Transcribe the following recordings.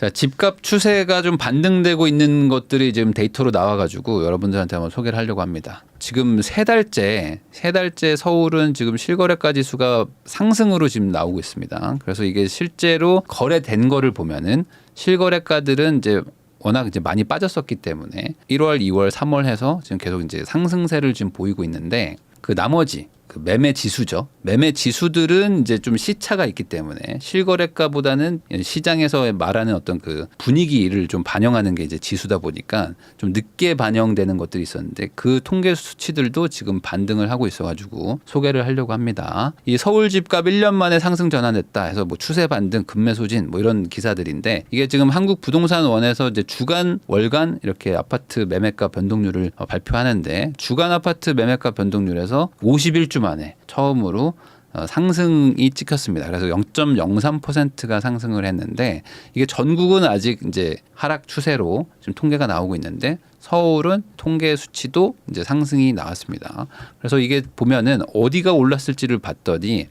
자, 집값 추세가 좀 반등되고 있는 것들이 지금 데이터로 나와가지고 여러분들한테 한번 소개를 하려고 합니다. 지금 세 달째 서울은 지금 실거래가 지수가 상승으로 지금 나오고 있습니다. 그래서 이게 실제로 거래된 거를 보면은 실거래가들은 이제 워낙 이제 많이 빠졌었기 때문에 1월, 2월, 3월 해서 지금 계속 이제 상승세를 지금 보이고 있는데 그 나머지 그 매매 지수죠. 매매 지수들은 이제 좀 시차가 있기 때문에 실거래가보다는 시장에서 말하는 어떤 그 분위기를 좀 반영하는 게 이제 지수다 보니까 좀 늦게 반영되는 것들이 있었는데 그 통계 수치들도 지금 반등을 하고 있어가지고 소개를 하려고 합니다. 이 서울 집값 1년 만에 상승 전환했다 해서 뭐 추세 반등, 급매 소진 뭐 이런 기사들인데 이게 지금 한국부동산원에서 이제 주간, 월간 이렇게 아파트 매매가 변동률을 발표하는데 주간 아파트 매매가 변동률에서 51주 만에 처음으로 상승이 찍혔습니다. 그래서 0.03%가 상승을 했는데 이게 전국은 아직 이제 하락 추세로 지금 통계가 나오고 있는데 서울은 통계 수치도 이제 상승이 나왔습니다. 그래서 이게 보면은 어디가 올랐을지를 봤더니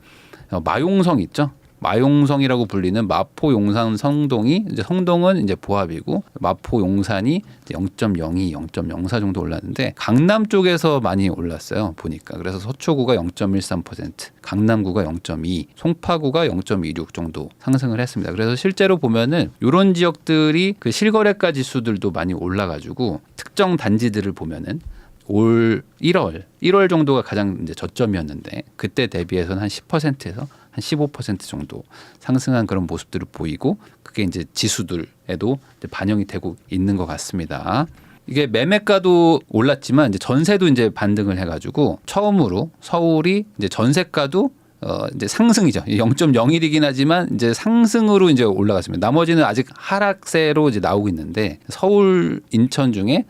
마용성 있죠. 마용성이라고 불리는 마포, 용산, 성동이 이제 성동은 이제 보합이고 마포, 용산이 0.02, 0.04 정도 올랐는데 강남 쪽에서 많이 올랐어요. 보니까 그래서 서초구가 0.13%, 강남구가 0.2, 송파구가 0.26 정도 상승을 했습니다. 그래서 실제로 보면은 이런 지역들이 그 실거래가 지수들도 많이 올라가지고 특정 단지들을 보면은 올 1월 정도가 가장 이제 저점이었는데 그때 대비해서는 한 10%에서 한 15% 정도 상승한 그런 모습들을 보이고 그게 이제 지수들에도 이제 반영이 되고 있는 것 같습니다. 이게 매매가도 올랐지만 이제 전세도 이제 반등을 해가지고 처음으로 서울이 이제 전세가도 이제 상승이죠. 0.01이긴 하지만 이제 상승으로 이제 올라갔습니다. 나머지는 아직 하락세로 이제 나오고 있는데 서울, 인천 중에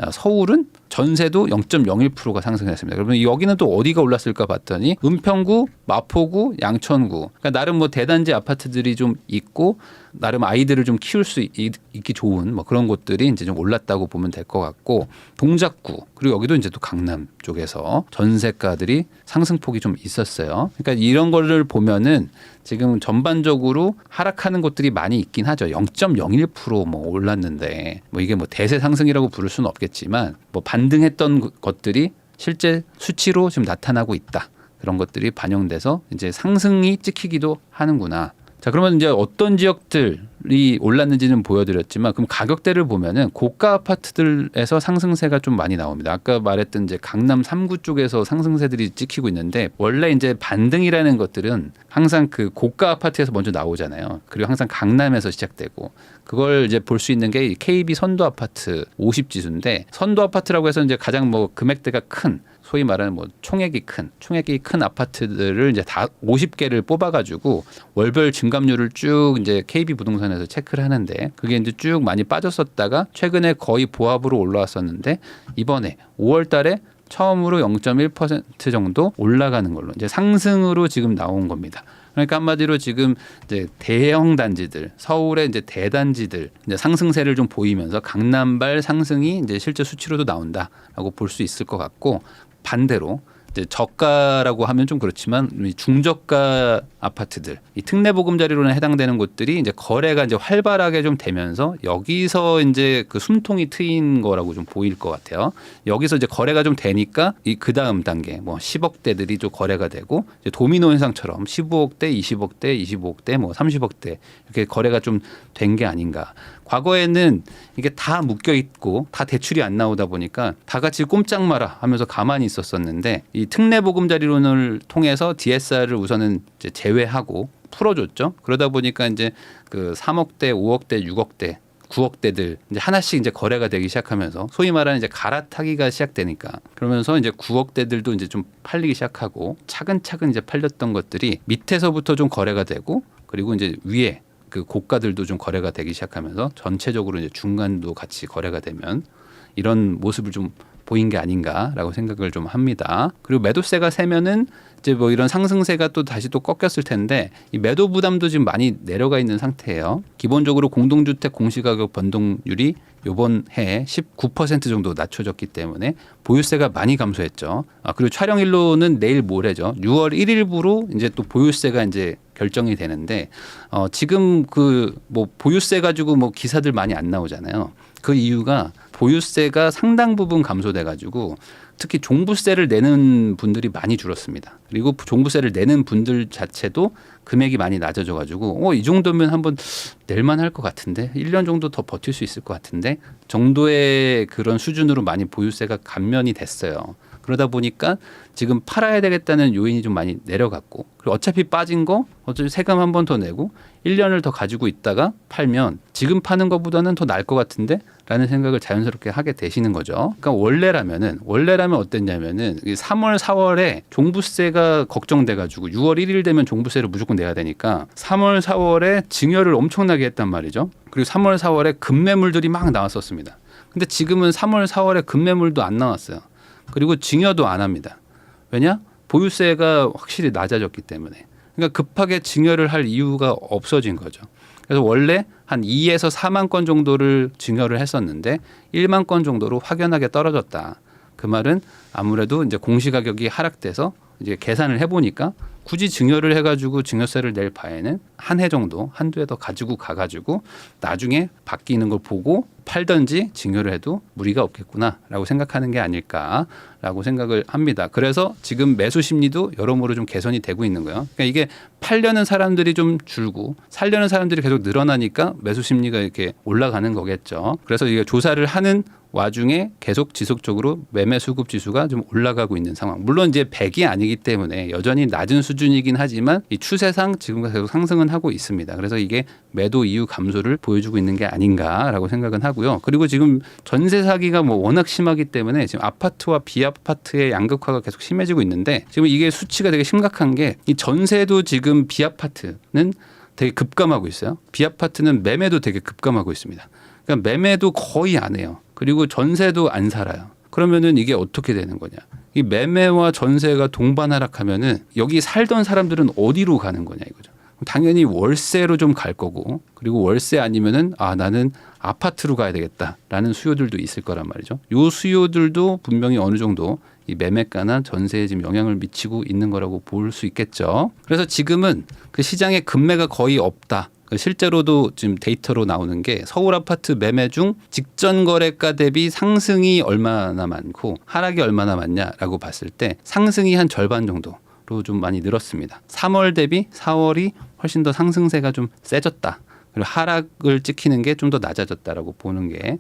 서울은 전세도 0.01%가 상승했습니다. 그러면 여기는 또 어디가 올랐을까 봤더니 은평구, 마포구, 양천구. 그러니까 나름 뭐 대단지 아파트들이 좀 있고 나름 아이들을 좀 키울 수 있기 좋은 뭐 그런 곳들이 이제 좀 올랐다고 보면 될 것 같고 동작구 그리고 여기도 이제 또 강남 쪽에서 전세가들이 상승폭이 좀 있었어요. 그러니까 이런 거를 보면은 지금 전반적으로 하락하는 곳들이 많이 있긴 하죠. 0.01%뭐 올랐는데 뭐 이게 뭐 대세 상승이라고 부를 수는 없겠지만 뭐 반등했던 것들이 실제 수치로 지금 나타나고 있다. 그런 것들이 반영돼서 이제 상승이 찍히기도 하는구나. 자, 그러면 이제 어떤 지역들이 올랐는지는 보여드렸지만 그럼 가격대를 보면은 고가 아파트들에서 상승세가 좀 많이 나옵니다. 아까 말했던 이제 강남 3구 쪽에서 상승세들이 찍히고 있는데 원래 이제 반등이라는 것들은 항상 그 고가 아파트에서 먼저 나오잖아요. 그리고 항상 강남에서 시작되고 그걸 이제 볼 수 있는 게 KB 선도 아파트 50지수인데 선도 아파트라고 해서 이제 가장 뭐 금액대가 큰 소위 말하는 뭐 총액이 큰 아파트들을 이제 다 50개를 뽑아가지고 월별 증감률을 쭉 이제 KB 부동산에서 체크를 하는데 그게 이제 쭉 많이 빠졌었다가 최근에 거의 보합으로 올라왔었는데 이번에 5월달에 처음으로 0.1% 정도 올라가는 걸로 이제 상승으로 지금 나온 겁니다. 그러니까 한마디로 지금 이제 대형 단지들, 서울의 이제 대단지들 이제 상승세를 좀 보이면서 강남발 상승이 이제 실제 수치로도 나온다라고 볼 수 있을 것 같고 반대로 이제 저가라고 하면 좀 그렇지만 중저가 아파트들, 이 특례보금자리로는 해당되는 곳들이 이제 거래가 이제 활발하게 좀 되면서 여기서 이제 그 숨통이 트인 거라고 좀 보일 것 같아요. 여기서 이제 거래가 좀 되니까 이 그 다음 단계 뭐 10억대들이 좀 거래가 되고 이제 도미노 현상처럼 15억대, 20억대, 25억대, 뭐 30억대 이렇게 거래가 좀 된 게 아닌가. 과거에는 이게 다 묶여 있고 다 대출이 안 나오다 보니까 다 같이 꼼짝 마라 하면서 가만히 있었었는데 이 특례보금자리론을 통해서 DSR을 우선은 이제 제외하고 풀어줬죠. 그러다 보니까 이제 그 3억대, 5억대, 6억대, 9억대들 이제 하나씩 이제 거래가 되기 시작하면서 소위 말하는 이제 갈아타기가 시작되니까 그러면서 이제 9억대들도 이제 좀 팔리기 시작하고 차근차근 이제 팔렸던 것들이 밑에서부터 좀 거래가 되고 그리고 이제 위에 그 고가들도 좀 거래가 되기 시작하면서 전체적으로 이제 중간도 같이 거래가 되면 이런 모습을 좀 보인 게 아닌가라고 생각을 좀 합니다. 그리고 매도세가 세면은 이제 뭐 이런 상승세가 또 다시 또 꺾였을 텐데 이 매도 부담도 지금 많이 내려가 있는 상태예요. 기본적으로 공동주택 공시가격 변동률이 이번 해에 19% 정도 낮춰졌기 때문에 보유세가 많이 감소했죠. 그리고 촬영일로는 내일 모레죠. 6월 1일부로 이제 또 보유세가 이제 결정이 되는데 지금 그 뭐 보유세 가지고 뭐 기사들 많이 안 나오잖아요. 그 이유가 보유세가 상당 부분 감소돼 가지고 특히 종부세를 내는 분들이 많이 줄었습니다. 그리고 종부세를 내는 분들 자체도 금액이 많이 낮아져 가지고 이 정도면 한번 낼만 할 것 같은데 1년 정도 더 버틸 수 있을 것 같은데 정도의 그런 수준으로 많이 보유세가 감면이 됐어요. 그러다 보니까 지금 팔아야 되겠다는 요인이 좀 많이 내려갔고 그리고 어차피 빠진 거 어차피 세금 한 번 더 내고 1년을 더 가지고 있다가 팔면 지금 파는 것보다는 더 나을 것 같은데 라는 생각을 자연스럽게 하게 되시는 거죠. 그러니까 원래라면 어땠냐면은 3월 4월에 종부세가 걱정돼 가지고 6월 1일 되면 종부세를 무조건 내야 되니까 3월 4월에 증여를 엄청나게 했단 말이죠. 그리고 3월 4월에 급매물들이 막 나왔었습니다. 근데 지금은 3월 4월에 급매물도 안 나왔어요. 그리고 증여도 안 합니다. 왜냐? 보유세가 확실히 낮아졌기 때문에. 그러니까 급하게 증여를 할 이유가 없어진 거죠. 그래서 원래 한 2에서 4만 건 정도를 증여를 했었는데 1만 건 정도로 확연하게 떨어졌다. 그 말은 아무래도 이제 공시가격이 하락돼서 이제 계산을 해보니까 굳이 증여를 해가지고 증여세를 낼 바에는 한 해 정도, 한두 해 더 가지고 가가지고 나중에 바뀌는 걸 보고 팔든지 증여를 해도 무리가 없겠구나라고 생각하는 게 아닐까라고 생각을 합니다. 그래서 지금 매수 심리도 여러모로 좀 개선이 되고 있는 거예요. 그러니까 이게 팔려는 사람들이 좀 줄고 살려는 사람들이 계속 늘어나니까 매수 심리가 이렇게 올라가는 거겠죠. 그래서 이게 조사를 하는 와중에 계속 지속적으로 매매 수급 지수가 좀 올라가고 있는 상황. 물론 이제 100이 아니기 때문에 여전히 낮은 수준이긴 하지만 이 추세상 지금 계속 상승은 하고 있습니다. 그래서 이게 매도 이유 감소를 보여주고 있는 게 아닌가라고 생각은 하고요. 그리고 지금 전세 사기가 뭐 워낙 심하기 때문에 지금 아파트와 비아파트의 양극화가 계속 심해지고 있는데 지금 이게 수치가 되게 심각한 게 이 전세도 지금 비아파트는 되게 급감하고 있어요. 비아파트는 매매도 되게 급감하고 있습니다. 그러니까 매매도 거의 안 해요. 그리고 전세도 안 살아요. 그러면은 이게 어떻게 되는 거냐? 이 매매와 전세가 동반하락하면은 여기 살던 사람들은 어디로 가는 거냐 이거죠. 당연히 월세로 좀 갈 거고 그리고 월세 아니면은 나는 아파트로 가야 되겠다라는 수요들도 있을 거란 말이죠. 요 수요들도 분명히 어느 정도 이 매매가나 전세에 지금 영향을 미치고 있는 거라고 볼 수 있겠죠. 그래서 지금은 그 시장에 급매가 거의 없다. 실제로도 지금 데이터로 나오는 게 서울 아파트 매매 중 직전 거래가 대비 상승이 얼마나 많고 하락이 얼마나 많냐라고 봤을 때 상승이 한 절반 정도로 좀 많이 늘었습니다. 3월 대비 4월이 훨씬 더 상승세가 좀 세졌다. 그리고 하락을 찍히는 게 좀 더 낮아졌다라고 보는 게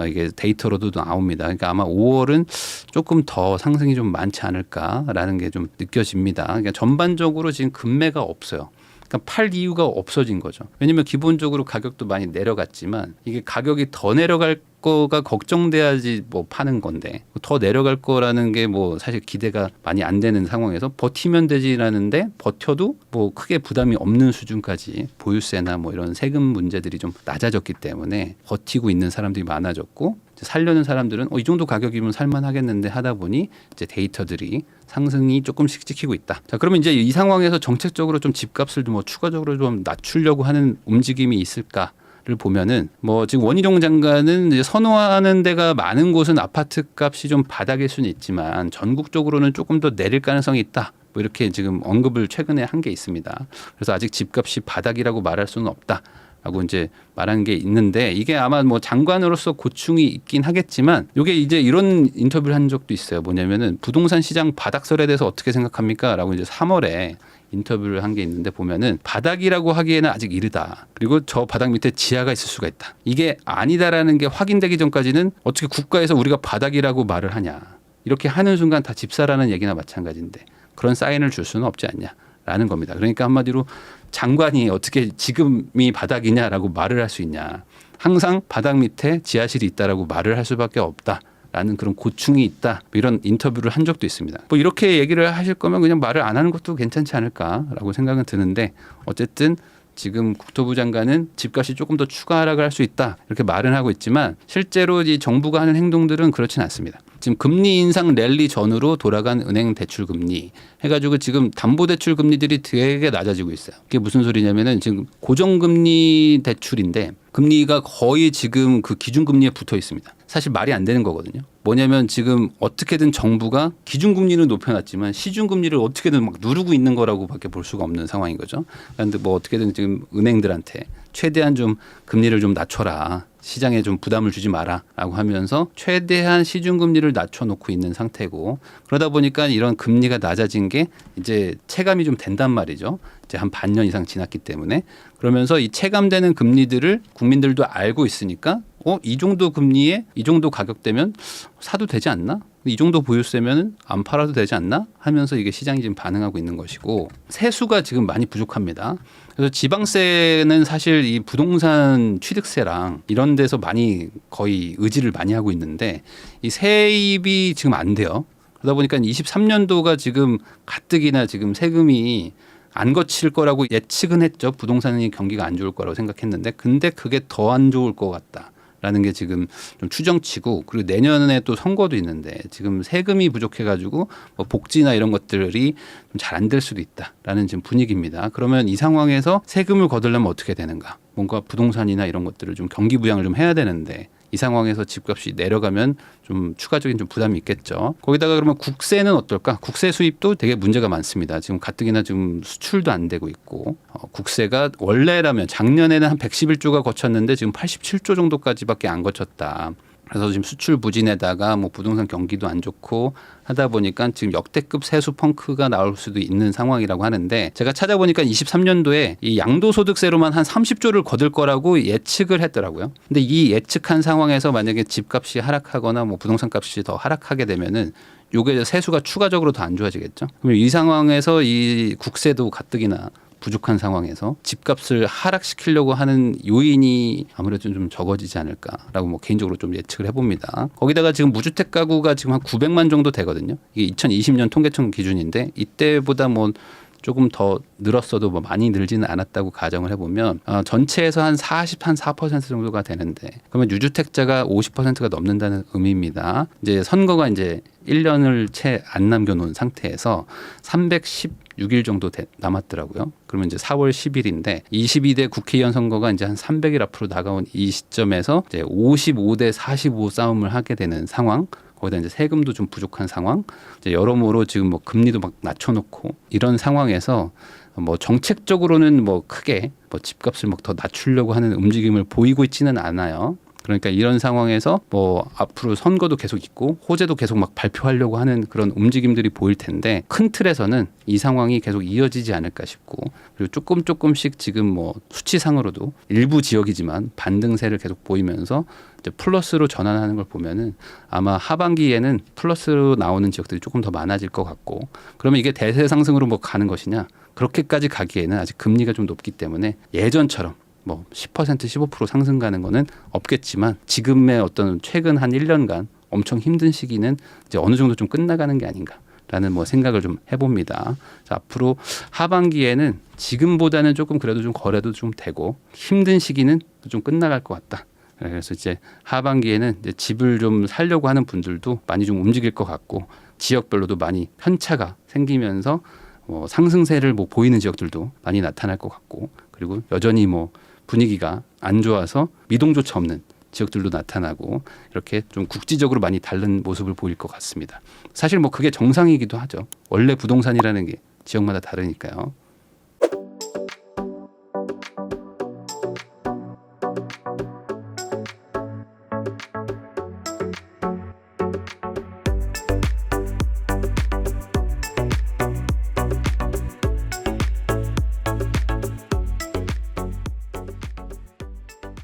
이게 데이터로도 나옵니다. 그러니까 아마 5월은 조금 더 상승이 좀 많지 않을까라는 게 좀 느껴집니다. 그러니까 전반적으로 지금 급매가 없어요. 그러니까 팔 이유가 없어진 거죠. 왜냐하면 기본적으로 가격도 많이 내려갔지만 이게 가격이 더 내려갈 거가 걱정돼야지 뭐 파는 건데 더 내려갈 거라는 게 뭐 사실 기대가 많이 안 되는 상황에서 버티면 되지라는데 버텨도 뭐 크게 부담이 없는 수준까지 보유세나 뭐 이런 세금 문제들이 좀 낮아졌기 때문에 버티고 있는 사람들이 많아졌고 살려는 사람들은 이 정도 가격이면 살만하겠는데 하다 보니 이제 데이터들이 상승이 조금씩 찍히고 있다. 자, 그러면 이제 이 상황에서 정책적으로 좀 집값을 뭐 추가적으로 좀 낮추려고 하는 움직임이 있을까? 를 보면은 뭐 지금 원희룡 장관은 이제 선호하는 데가 많은 곳은 아파트 값이 좀 바닥일 수는 있지만 전국적으로는 조금 더 내릴 가능성이 있다. 뭐 이렇게 지금 언급을 최근에 한 게 있습니다. 그래서 아직 집값이 바닥이라고 말할 수는 없다. 라고 이제 말한 게 있는데 이게 아마 뭐 장관으로서 고충이 있긴 하겠지만 이게 이제 이런 인터뷰를 한 적도 있어요. 뭐냐면은 부동산 시장 바닥설에 대해서 어떻게 생각합니까? 라고 이제 3월에 인터뷰를 한 게 있는데 보면은 바닥이라고 하기에는 아직 이르다. 그리고 저 바닥 밑에 지하가 있을 수가 있다. 이게 아니다라는 게 확인되기 전까지는 어떻게 국가에서 우리가 바닥이라고 말을 하냐. 이렇게 하는 순간 다 집사라는 얘기나 마찬가지인데 그런 사인을 줄 수는 없지 않냐라는 겁니다. 그러니까 한마디로 장관이 어떻게 지금이 바닥이냐라고 말을 할 수 있냐. 항상 바닥 밑에 지하실이 있다라고 말을 할 수밖에 없다. 라는 그런 고충이 있다. 이런 인터뷰를 한 적도 있습니다. 뭐 이렇게 얘기를 하실 거면 그냥 말을 안 하는 것도 괜찮지 않을까라고 생각은 드는데 어쨌든 지금 국토부 장관은 집값이 조금 더 추가 하락을 할 수 있다. 이렇게 말은 하고 있지만 실제로 이 정부가 하는 행동들은 그렇진 않습니다. 지금 금리 인상 랠리 전후로 돌아간 은행 대출 금리 해가지고 지금 담보대출 금리들이 되게 낮아지고 있어요. 그게 무슨 소리냐면은 지금 고정금리 대출인데 금리가 거의 지금 그 기준금리에 붙어 있습니다. 사실 말이 안 되는 거거든요. 뭐냐면 지금 어떻게든 정부가 기준금리는 높여놨지만 시중금리를 어떻게든 막 누르고 있는 거라고밖에 볼 수가 없는 상황인 거죠. 그런데 뭐 어떻게든 지금 은행들한테 최대한 좀 금리를 좀 낮춰라. 시장에 좀 부담을 주지 마라라고 하면서 최대한 시중금리를 낮춰놓고 있는 상태고 그러다 보니까 이런 금리가 낮아진 게 이제 체감이 좀 된단 말이죠. 이제 한 반년 이상 지났기 때문에 그러면서 이 체감되는 금리들을 국민들도 알고 있으니까 이 정도 금리에 이 정도 가격대면 사도 되지 않나? 이 정도 보유세면 안 팔아도 되지 않나? 하면서 이게 시장이 지금 반응하고 있는 것이고 세수가 지금 많이 부족합니다. 그래서 지방세는 사실 이 부동산 취득세랑 이런 데서 많이 거의 의지를 많이 하고 있는데 이 세입이 지금 안 돼요. 그러다 보니까 23년도가 지금 가뜩이나 지금 세금이 안 거칠 거라고 예측은 했죠. 부동산이 경기가 안 좋을 거라고 생각했는데 근데 그게 더 안 좋을 것 같다. 라는 게 지금 좀 추정치고 그리고 내년에 또 선거도 있는데 지금 세금이 부족해가지고 뭐 복지나 이런 것들이 좀 잘 안 될 수도 있다라는 지금 분위기입니다. 그러면 이 상황에서 세금을 거두려면 어떻게 되는가? 뭔가 부동산이나 이런 것들을 좀 경기 부양을 좀 해야 되는데 이 상황에서 집값이 내려가면 좀 추가적인 좀 부담이 있겠죠. 거기다가 그러면 국세는 어떨까? 국세 수입도 되게 문제가 많습니다. 지금 가뜩이나 지금 수출도 안 되고 있고 국세가 원래라면 작년에는 한 111조가 거쳤는데 지금 87조 정도까지밖에 안 거쳤다. 그래서 지금 수출 부진에다가 뭐 부동산 경기도 안 좋고 하다 보니까 지금 역대급 세수 펑크가 나올 수도 있는 상황이라고 하는데 제가 찾아보니까 23년도에 이 양도소득세로만 한 30조를 거둘 거라고 예측을 했더라고요. 근데 이 예측한 상황에서 만약에 집값이 하락하거나 뭐 부동산 값이 더 하락하게 되면은 요게 세수가 추가적으로 더 안 좋아지겠죠. 그럼 이 상황에서 이 국세도 가뜩이나 부족한 상황에서 집값을 하락시키려고 하는 요인이 아무래도 좀 적어지지 않을까라고 뭐 개인적으로 좀 예측을 해봅니다. 거기다가 지금 무주택 가구가 지금 한 900만 정도 되거든요. 이게 2020년 통계청 기준인데 이때보다 뭐 조금 더 늘었어도 뭐 많이 늘지는 않았다고 가정을 해보면 전체에서 한 4% 정도가 되는데 그러면 유주택자가 50%가 넘는다는 의미입니다. 이제 선거가 이제 1년을 채 안 남겨놓은 상태에서 316일 정도 남았더라고요. 그러면 이제 4월 10일인데 22대 국회의원 선거가 이제 한 300일 앞으로 다가온 이 시점에서 이제 55대 45 싸움을 하게 되는 상황. 거기다 이제 세금도 좀 부족한 상황, 이제 여러모로 지금 뭐 금리도 막 낮춰놓고 이런 상황에서 뭐 정책적으로는 뭐 크게 뭐 집값을 막 더 낮추려고 하는 움직임을 보이고 있지는 않아요. 그러니까 이런 상황에서 뭐 앞으로 선거도 계속 있고 호재도 계속 막 발표하려고 하는 그런 움직임들이 보일 텐데 큰 틀에서는 이 상황이 계속 이어지지 않을까 싶고 그리고 조금씩 지금 뭐 수치상으로도 일부 지역이지만 반등세를 계속 보이면서 이제 플러스로 전환하는 걸 보면은 아마 하반기에는 플러스로 나오는 지역들이 조금 더 많아질 것 같고 그러면 이게 대세 상승으로 뭐 가는 것이냐 그렇게까지 가기에는 아직 금리가 좀 높기 때문에 예전처럼 뭐 10% 15% 상승 가는 거는 없겠지만 지금의 어떤 최근 한 1년간 엄청 힘든 시기는 이제 어느 정도 좀 끝나가는 게 아닌가라는 뭐 생각을 좀 해봅니다. 자, 앞으로 하반기에는 지금보다는 조금 그래도 좀 거래도 좀 되고 힘든 시기는 좀 끝나갈 것 같다. 그래서 이제 하반기에는 이제 집을 좀 살려고 하는 분들도 많이 좀 움직일 것 같고 지역별로도 많이 편차가 생기면서 상승세를 뭐 보이는 지역들도 많이 나타날 것 같고 그리고 여전히 뭐 분위기가 안 좋아서 미동조차 없는 지역들도 나타나고 이렇게 좀 국지적으로 많이 다른 모습을 보일 것 같습니다. 사실 뭐 그게 정상이기도 하죠. 원래 부동산이라는 게 지역마다 다르니까요.